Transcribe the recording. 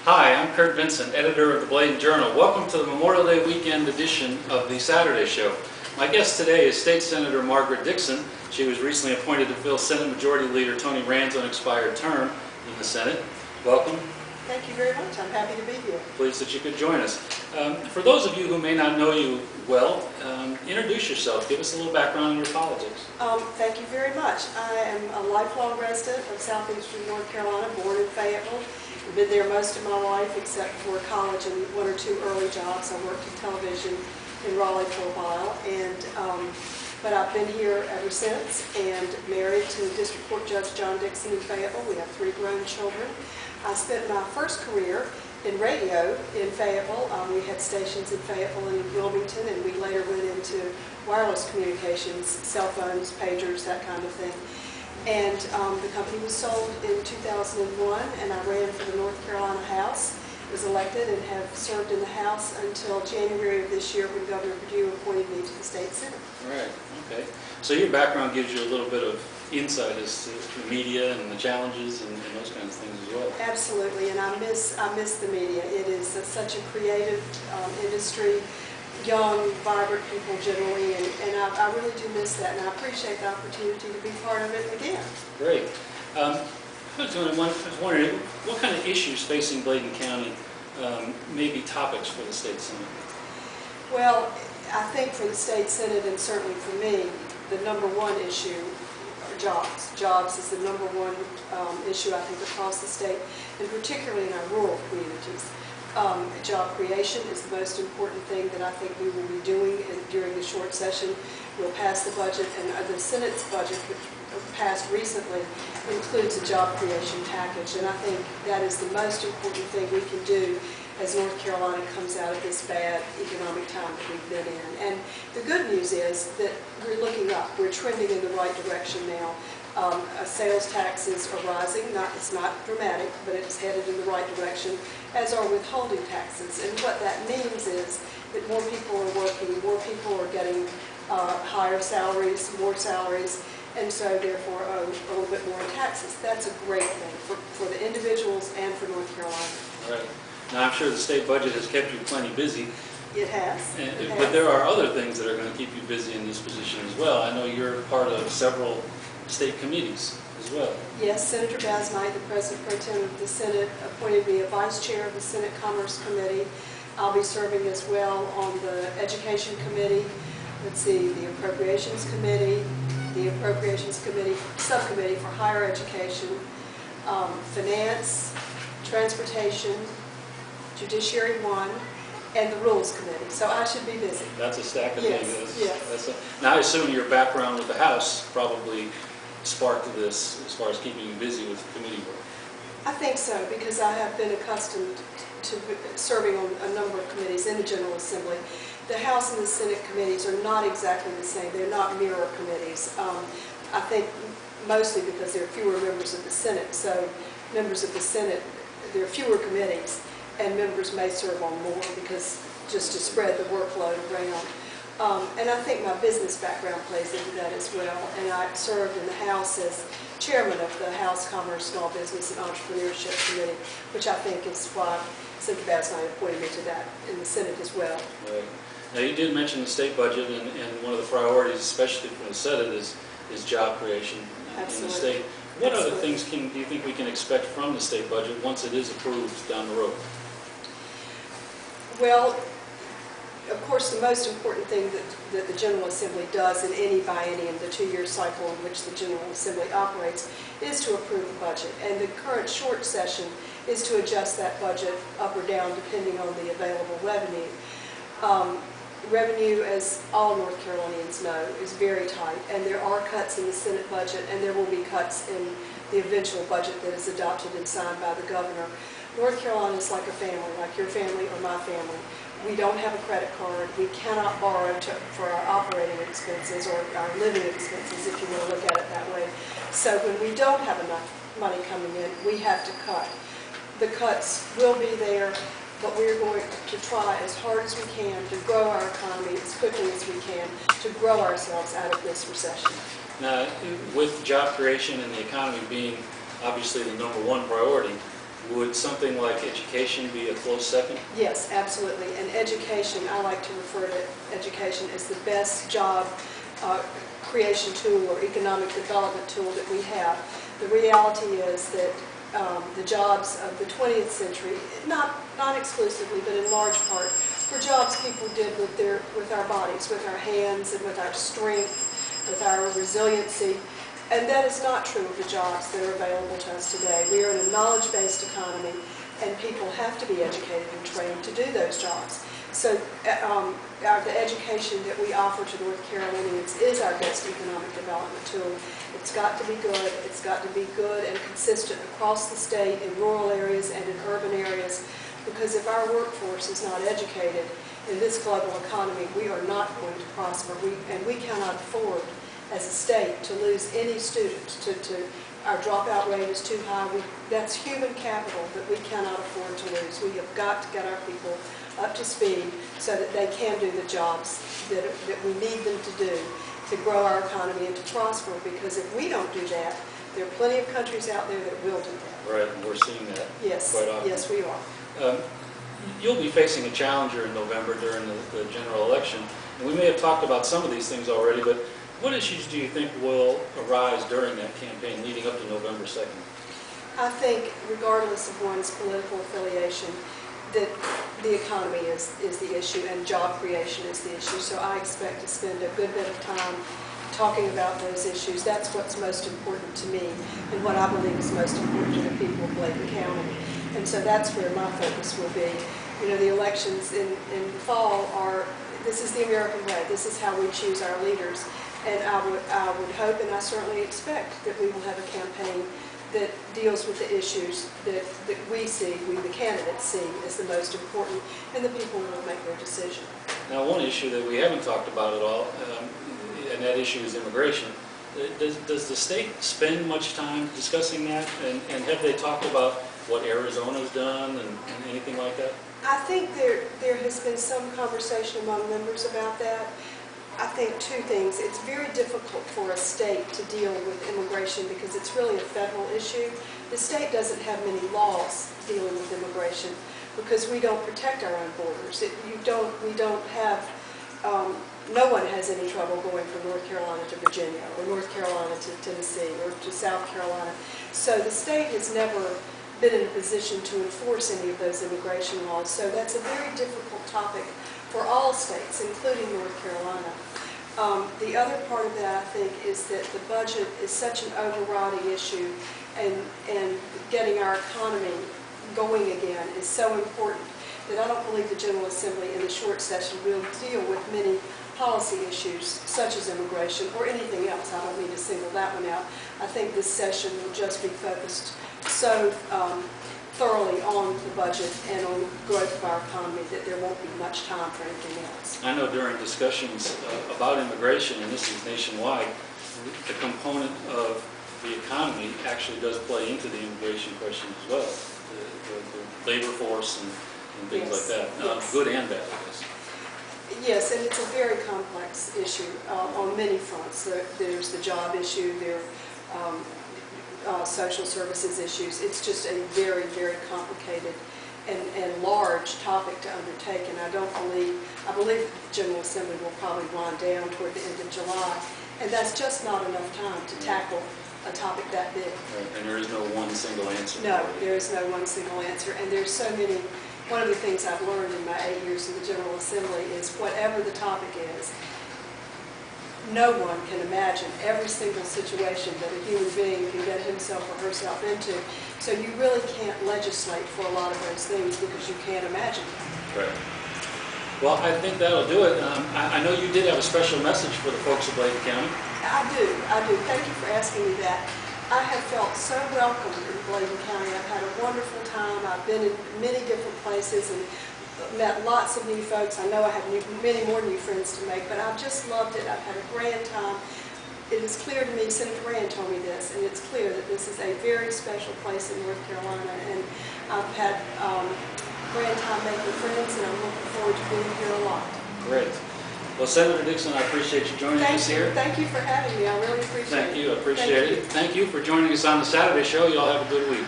Hi, I'm Kurt Vincent, editor of the Bladen Journal. Welcome to the Memorial Day weekend edition of the Saturday Show. My guest today is State Senator Margaret Dickson. She was recently appointed to fill Senate Majority Leader Tony Rand's unexpired term in the Senate. Welcome. Thank you very much. I'm happy to be here. Pleased that you could join us. For those of you who may not know you well, introduce yourself. Give us a little background on your politics. Thank you very much. I am a lifelong resident of southeastern North Carolina, born in Fayetteville. I've been there most of my life except for college and one or two early jobs. I worked in television in Raleigh for a while, but I've been here ever since and married to District Court Judge John Dickson in Fayetteville. We have 3 grown children. I spent my first career in radio in Fayetteville. We had stations in Fayetteville and in Wilmington, and we later went into wireless communications, cell phones, pagers, that kind of thing. And the company was sold in 2001, and I ran for the North Carolina House, was elected, and have served in the House until January of this year when Governor Perdue appointed me to the State Senate. Right, okay. So your background gives you a little bit of insight as to the media and the challenges and those kinds of things as well. Absolutely, and I miss the media. It is such a creative industry, young, vibrant people generally, and I really do miss that, and I appreciate the opportunity to be part of it again. Great. I was wondering, what kind of issues facing Bladen County may be topics for the State Senate? Well, I think for the State Senate, and certainly for me, the #1 issue are jobs. Jobs is the #1 issue, I think, across the state, and particularly in our rural communities. Job creation is the most important thing that I think we will be doing during the short session. We'll pass the budget, and the Senate's budget, which passed recently, includes a job creation package, and I think that is the most important thing we can do as North Carolina comes out of this bad economic time that we've been in. And the good news is that we're looking up. We're trending in the right direction now. Sales taxes are rising. It's not dramatic, but it's headed in the right direction, as are withholding taxes. And what that means is that more people are working, more people are getting higher salaries, more salaries, and so therefore owe a little bit more in taxes. That's a great thing for the individuals and for North Carolina. Right. Now, I'm sure the state budget has kept you plenty busy. It has. But there are other things that are going to keep you busy in this position as well. I know you're part of several state committees as well. Yes, Senator Basnight, the President Pro Tem of the Senate, appointed me a Vice Chair of the Senate Commerce Committee. I'll be serving as well on the Education Committee, the Appropriations Committee, the Appropriations Committee, Subcommittee for Higher Education, Finance, Transportation, Judiciary 1, and the Rules Committee. So I should be busy. That's a stack of things. Yes. Now, I assume your background with the House probably sparked this as far as keeping you busy with committee work. I think so, because I have been accustomed to serving on a number of committees in the General Assembly. The House and the Senate committees are not exactly the same. They're not mirror committees. I think mostly because there are fewer members of the Senate. So members of the Senate, there are fewer committees, and members may serve on more because just to spread the workload around. And I think my business background plays into that as well. And I served in the House as chairman of the House Commerce, Small Business, and Entrepreneurship Committee, which I think is why Senator Basnight appointed me to that in the Senate as well. Right. Now, you did mention the state budget, and one of the priorities, especially from the Senate, is job creation in the state. What other things do you think we can expect from the state budget once it is approved down the road? Well, of course, the most important thing that the General Assembly does in any biennium, the 2-year cycle in which the General Assembly operates, is to approve the budget. And the current short session is to adjust that budget up or down depending on the available revenue. Revenue, as all North Carolinians know, is very tight, and there are cuts in the Senate budget, and there will be cuts in the eventual budget that is adopted and signed by the governor. North Carolina is like a family, like your family or my family. We don't have a credit card. We cannot borrow for our operating expenses or our living expenses, if you want to look at it that way. So when we don't have enough money coming in, we have to cut. The cuts will be there, but we're going to try as hard as we can to grow our economy as quickly as we can to grow ourselves out of this recession. Now, with job creation and the economy being obviously the #1 priority, Would something like education be a close second? Yes, absolutely. And education, I like to refer to education as the best job creation tool or economic development tool that we have. The reality is that the jobs of the 20th century, not exclusively, but in large part, were jobs people did with our bodies, with our hands, and with our strength, with our resiliency. And that is not true of the jobs that are available to us today. We are in a knowledge-based economy, and people have to be educated and trained to do those jobs. So the education that we offer to North Carolinians is our best economic development tool. It's got to be good. It's got to be good and consistent across the state, in rural areas and in urban areas, because if our workforce is not educated in this global economy, we are not going to prosper. And we cannot afford, as a state, to lose any student. Our dropout rate is too high. That's human capital that we cannot afford to lose. We have got to get our people up to speed so that they can do the jobs that we need them to do to grow our economy and to prosper, because if we don't do that, there are plenty of countries out there that will do that. Right, and we're seeing that quite often. Yes, we are. You'll be facing a challenger in November during the general election, and we may have talked about some of these things already, but what issues do you think will arise during that campaign leading up to November 2nd? I think, regardless of one's political affiliation, that the economy is the issue and job creation is the issue. So I expect to spend a good bit of time talking about those issues. That's what's most important to me and what I believe is most important to the people of Bladen County. And so that's where my focus will be. You know, the elections in the fall this is the American way. This is how we choose our leaders. And I would hope, and I certainly expect, that we will have a campaign that deals with the issues that we the candidates see as the most important, and the people will make their decision. Now, one issue that we haven't talked about at all, and that issue is immigration. Does the state spend much time discussing that, and have they talked about what Arizona's done and anything like that? I think there has been some conversation among members about that. I think two things. It's very difficult for a state to deal with immigration because it's really a federal issue. The state doesn't have many laws dealing with immigration because we don't protect our own borders. No one has any trouble going from North Carolina to Virginia or North Carolina to Tennessee or to South Carolina. So the state has never been in a position to enforce any of those immigration laws. So that's a very difficult topic for all states, including North Carolina. The other part of that, I think, is that the budget is such an overriding issue, and getting our economy going again is so important that I don't believe the General Assembly in the short session will deal with many policy issues such as immigration or anything else. I don't mean to single that one out. I think this session will just be focused so thoroughly on the budget and on the growth of our economy that there won't be much time for anything else. I know during discussions about immigration, and this is nationwide, the component of the economy actually does play into the immigration question as well. The labor force and things like that, good and bad, I guess. Yes, and it's a very complex issue on many fronts. There's the job issue, there are social services issues. It's just a very, very complicated and large topic to undertake, and I believe the General Assembly will probably wind down toward the end of July, and that's just not enough time to tackle a topic that big. Right. And there is no one single answer. No, there is no one single answer, and there's so many. One of the things I've learned in my 8 years in the General Assembly is whatever the topic is, no one can imagine every single situation that a human being can get himself or herself into. So you really can't legislate for a lot of those things because you can't imagine them. Right. Well, I think that'll do it. I know you did have a special message for the folks of Bladen County. I do. Thank you for asking me that. I have felt so welcome in Bladen County. I've had a wonderful time. I've been in many different places and met lots of new folks. I know I have many more new friends to make, but I've just loved it. I've had a grand time. It is clear to me, Senator Rand told me this, and it's clear that this is a very special place in North Carolina, and I've had a grand time making friends, and I'm looking forward to being here a lot. Great. Well, Senator Dickson, I appreciate you joining us here. Thank you for having me. I really appreciate it. Thank you. I appreciate it. Thank you for joining us on the Saturday show. You all have a good week.